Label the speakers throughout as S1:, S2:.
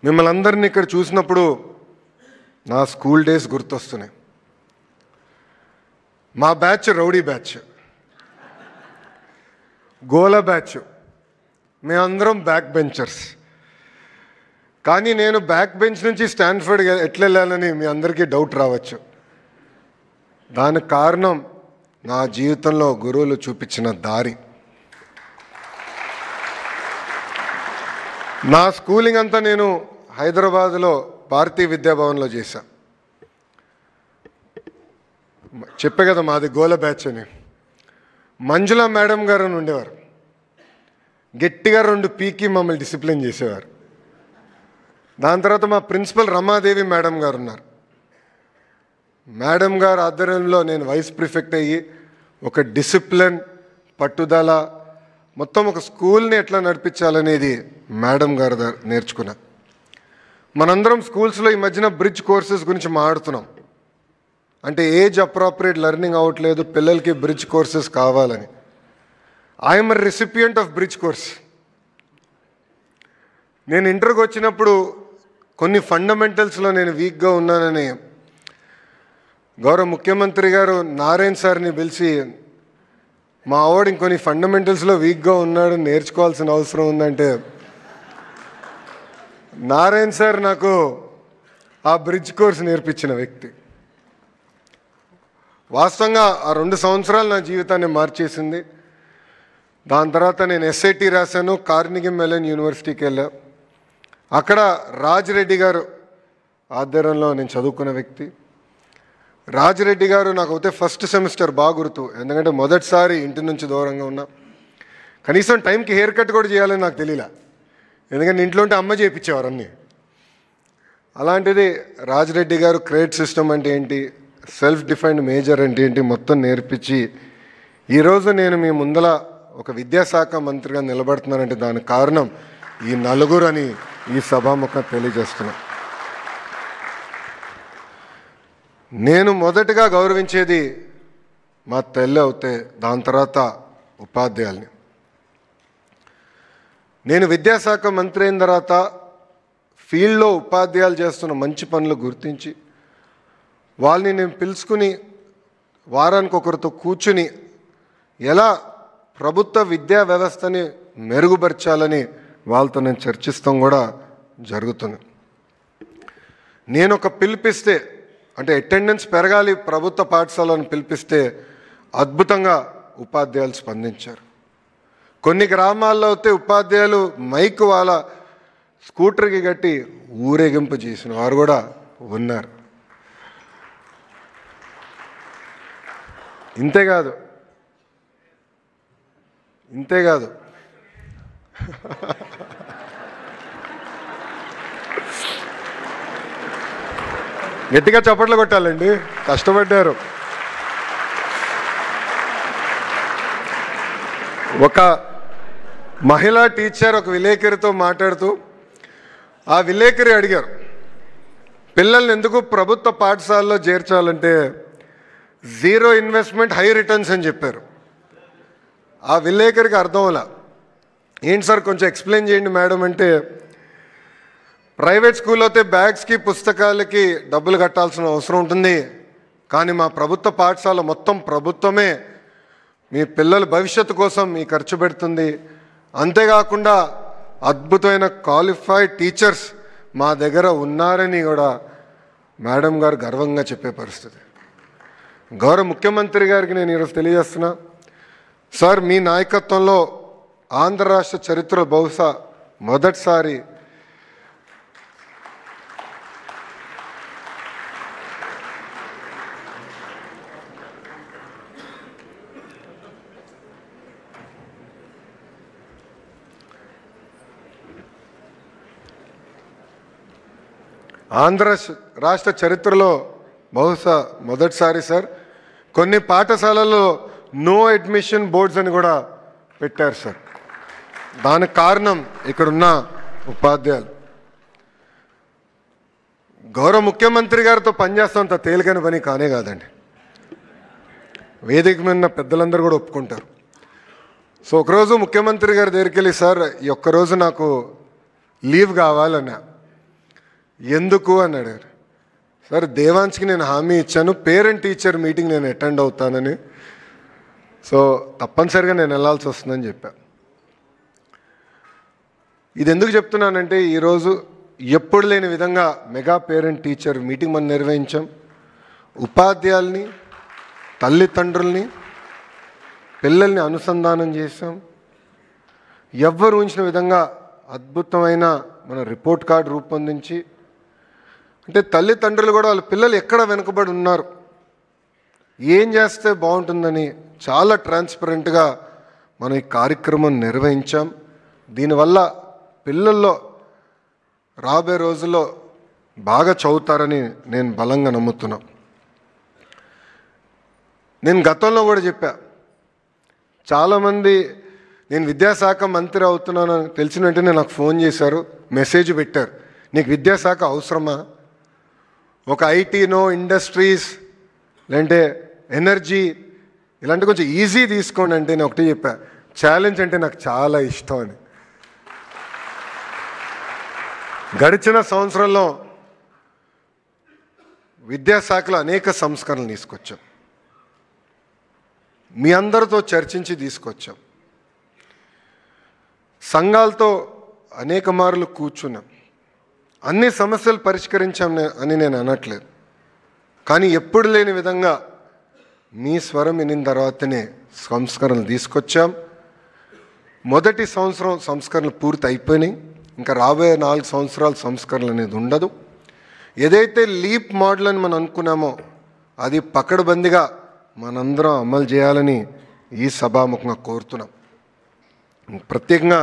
S1: మిమ్మల్ని అందరినీ ఇక్కడ చూసినప్పుడు నా స్కూల్ డేస్ గుర్తొస్తున్నాయి. మా బ్యాచ్ రౌడీ బ్యాచ్, గోల బ్యాచ్. మేమందరం బ్యాక్ బెంచర్స్. కానీ నేను బ్యాక్ బెంచ్ నుంచి స్టాన్ఫర్డ్ ఎట్లా వెళ్ళాలని మీ అందరికీ డౌట్ రావచ్చు. దానికి కారణం నా జీవితంలో గురువులు చూపించిన దారి. నా స్కూలింగ్ అంతా నేను హైదరాబాద్లో భారతీయ విద్యాభవన్లో చేశా. చెప్పే కదా మాది గోల బ్యాచ్ అని. మంజుల మేడం గారు అని ఉండేవారు. గట్టిగా 2 పీకి మమ్మల్ని డిసిప్లిన్ చేసేవారు. దాని తర్వాత మా ప్రిన్సిపల్ రమాదేవి మేడం గారు ఉన్నారు. మేడం గారు ఆధ్వర్యంలో నేను వైస్ ప్రిఫెక్ట్ అయ్యి ఒక డిసిప్లిన్, పట్టుదల, మొత్తం ఒక స్కూల్ని ఎట్లా నడిపించాలనేది మేడం గారు నేర్చుకున్నా. మనందరం స్కూల్స్లో ఈ మధ్యన బ్రిడ్జ్ కోర్సెస్ గురించి మాట్లాడుతున్నాం. అంటే ఏజ్ అప్రాప్రియేట్ లెర్నింగ్ అవ్వట్లేదు, పిల్లలకి బ్రిడ్జ్ కోర్సెస్ కావాలని. I'm a recipient of bridge course. నేను ఇంటర్కి వచ్చినప్పుడు కొన్ని ఫండమెంటల్స్లో నేను వీక్గా ఉన్నానని గౌరవ ముఖ్యమంత్రి గారు నారాయణ్ సార్ని పిలిచి, మా ఆవిడ ఇంకొన్ని ఫండమెంటల్స్లో వీక్గా ఉన్నాడు, నేర్చుకోవాల్సిన అవసరం ఉందంటే నారాయణ్ సార్ నాకు ఆ బ్రిడ్జ్ కోర్స్ నేర్పించిన వ్యక్తి. వాస్తవంగా ఆ 2 సంవత్సరాలు నా జీవితాన్ని మార్చేసింది. దాని తర్వాత నేను SAT రాశాను. కార్నెగీ మెల్లన్ యూనివర్సిటీకి వెళ్ళా. అక్కడ రాజిరెడ్డి గారు ఆధ్వర్యంలో నేను చదువుకున్న వ్యక్తి. రాజిరెడ్డి గారు నాకు అయితే ఫస్ట్ సెమిస్టర్ బాగా గుర్తు, ఎందుకంటే మొదటిసారి ఇంటి నుంచి దూరంగా ఉన్నా. కనీసం టైంకి హెయిర్ కట్ కూడా చేయాలని నాకు తెలియలే, ఎందుకంటే ఇంట్లో ఉంటే అమ్మ చేయించేవారు అన్నీ. అలాంటిది రాజిరెడ్డి గారు క్రెడిట్ సిస్టమ్ అంటే ఏంటి, సెల్ఫ్ డిఫైన్డ్ మేజర్ అంటే ఏంటి మొత్తం నేర్పించి ఈరోజు నేను మీ ముందల ఒక విద్యాశాఖ మంత్రిగా నిలబడుతున్నానంటే దానికి కారణం ఈ నలుగురు అని ఈ సభాముఖం తెలియజేస్తున్నా. నేను మొదటగా గౌరవించేది మా తల్లి అవుతే, దాని తర్వాత ఉపాధ్యాయుల్ని. నేను విద్యాశాఖ మంత్రి అయిన తర్వాత ఫీల్డ్లో ఉపాధ్యాయులు చేస్తున్న మంచి పనులు గుర్తించి వాళ్ళని నేను పిలుచుకుని వారానికి ఒకరితో కూర్చుని ఎలా ప్రభుత్వ విద్యా వ్యవస్థని మెరుగుపరచాలని వాళ్ళతో నేను చర్చిస్తాం కూడా జరుగుతుంది. నేను ఒక పిలిపిస్తే, అంటే అటెండెన్స్ పెరగాలి ప్రభుత్వ పాఠశాలను పిలిపిస్తే అద్భుతంగా ఉపాధ్యాయులు స్పందించారు. కొన్ని గ్రామాల్లో అయితే ఉపాధ్యాయులు మైక్ వాళ్ళ స్కూటర్కి కట్టి ఊరేగింపు చేసిన వారు కూడా ఉన్నారు. ఇంతేకాదు గట్టిగా చప్పట్లు కొట్టాలండి, కష్టపడ్డారు. ఒక మహిళా టీచర్ ఒక విలేకరితో మాట్లాడుతూ ఆ విలేకరి అడిగారు, పిల్లల్ని ఎందుకు ప్రభుత్వ పాఠశాలలో చేర్చాలంటే 0 ఇన్వెస్ట్మెంట్ హై రిటర్న్స్ అని చెప్పారు. ఆ విలేకరికి అర్థం అలా. ఏంటి సార్ కొంచెం ఎక్స్ప్లెయిన్ చేయండి మేడం అంటే, ప్రైవేట్ స్కూల్లో అయితే బ్యాగ్స్కి పుస్తకాలకి డబ్బులు కట్టాల్సిన అవసరం ఉంటుంది, కానీ మా ప్రభుత్వ పాఠశాల మొత్తం ప్రభుత్వమే మీ పిల్లల భవిష్యత్తు కోసం మీ ఖర్చు పెడుతుంది. అంతేకాకుండా అద్భుతమైన క్వాలిఫైడ్ టీచర్స్ మా దగ్గర ఉన్నారని కూడా మేడం గారు గర్వంగా చెప్పే పరిస్థితి. గౌరవ ముఖ్యమంత్రి గారికి నేను ఈరోజు తెలియజేస్తున్నా, సార్ మీ నాయకత్వంలో ఆంధ్ర రాష్ట్ర చరిత్రలో బహుశా మొదటిసారి ఆంధ్ర రాష్ట్ర చరిత్రలో బహుశా మొదటిసారి సార్ కొన్ని పాఠశాలల్లో నో అడ్మిషన్ బోర్డ్స్ అని కూడా పెట్టారు సార్. దానికి కారణం ఇక్కడున్న ఉపాధ్యాయులు. గౌరవ ముఖ్యమంత్రి గారితో పనిచేస్తాంత తేలికైన పని కానే కాదండి. వేదిక మీద పెద్దలందరూ కూడా ఒప్పుకుంటారు. సో ఒకరోజు ముఖ్యమంత్రి గారి దగ్గరికి వెళ్ళి, సార్ ఈ ఒక్కరోజు నాకు లీవ్ కావాలన్నా, ఎందుకు అని అడిగారు. సార్ దేవాన్స్కి నేను హామీ ఇచ్చాను, పేరెంట్ టీచర్ మీటింగ్ నేను అటెండ్ అవుతానని, సో తప్పనిసరిగా నేను వెళ్ళాల్సి వస్తుందని చెప్పా. ఇది ఎందుకు చెప్తున్నానంటే ఈరోజు ఎప్పుడు లేని విధంగా మెగా పేరెంట్ టీచర్ మీటింగ్ మనం నిర్వహించాం. ఉపాధ్యాయుల్ని, తల్లిదండ్రుల్ని, పిల్లల్ని అనుసంధానం చేసాం. ఎవ్వరు ఊహించిన విధంగా అద్భుతమైన మన రిపోర్ట్ కార్డు రూపొందించి, అంటే తల్లిదండ్రులు కూడా వాళ్ళ పిల్లలు ఎక్కడ వెనుకబడి ఉన్నారు, ఏం చేస్తే బాగుంటుందని చాలా ట్రాన్స్పరెంట్గా మనం ఈ కార్యక్రమం నిర్వహించాం. దీనివల్ల పిల్లల్లో రాబోయే రోజుల్లో బాగా చదువుతారని నేను బలంగా నమ్ముతున్నా. నేను గతంలో కూడా చెప్పా, చాలామంది నేను విద్యాశాఖ మంత్రి అవుతున్నానని తెలిసిన వెంటనే నాకు ఫోన్ చేశారు, మెసేజ్ పెట్టారు, నీకు విద్యాశాఖ అవసరమా, ఒక ఐటీనో, ఇండస్ట్రీస్, లేదంటే ఎనర్జీ ఇలాంటి కొంచెం ఈజీ తీసుకోండి అంటే నేను ఒకటి చెప్పా, ఛాలెంజ్ అంటే నాకు చాలా ఇష్టం అని. గడిచిన సంవత్సరంలో విద్యాశాఖలో అనేక సంస్కరణలు తీసుకొచ్చాం, మీ అందరితో చర్చించి తీసుకొచ్చాం. సంఘాలతో అనేక మార్లు కూర్చున్నాం, అన్ని సమస్యలు పరిష్కరించాం అని నేను అనట్లేదు, కానీ ఎప్పుడు లేని విధంగా మీ స్వరం వినిన తర్వాతనే సంస్కరణలు తీసుకొచ్చాం. మొదటి సంవత్సరం సంస్కరణలు పూర్తి అయిపోయినాయి, ఇంకా రాబోయే 4 సంవత్సరాల సంస్కరణలు అనేది ఉండదు. ఏదైతే లీప్ మోడల్ అని మనం అనుకున్నామో అది పకడ్బందీగా మనందరం అమలు చేయాలని ఈ సభాముఖంగా కోరుతున్నాం. ప్రత్యేకంగా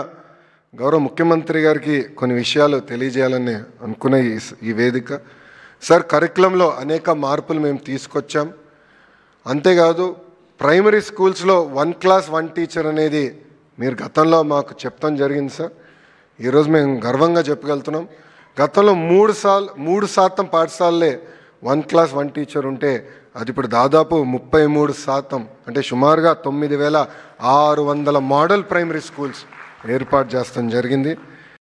S1: గౌరవ ముఖ్యమంత్రి గారికి కొన్ని విషయాలు తెలియజేయాలని అనుకునే ఈ వేదిక. సార్, కరికులంలో అనేక మార్పులు మేము తీసుకొచ్చాం. అంతేకాదు ప్రైమరీ స్కూల్స్లో 1 క్లాస్ 1 టీచర్ అనేది మీరు గతంలో మాకు చెప్తాం జరిగింది సార్. ఈరోజు మేము గర్వంగా చెప్పగలుగుతున్నాం, గతంలో 3% పాఠశాలలే 1 క్లాస్ 1 టీచర్ ఉంటే అది ఇప్పుడు దాదాపు 33%, అంటే సుమారుగా 9600 మోడల్ ప్రైమరీ స్కూల్స్ ఏర్పాటు చేస్తాం జరిగింది.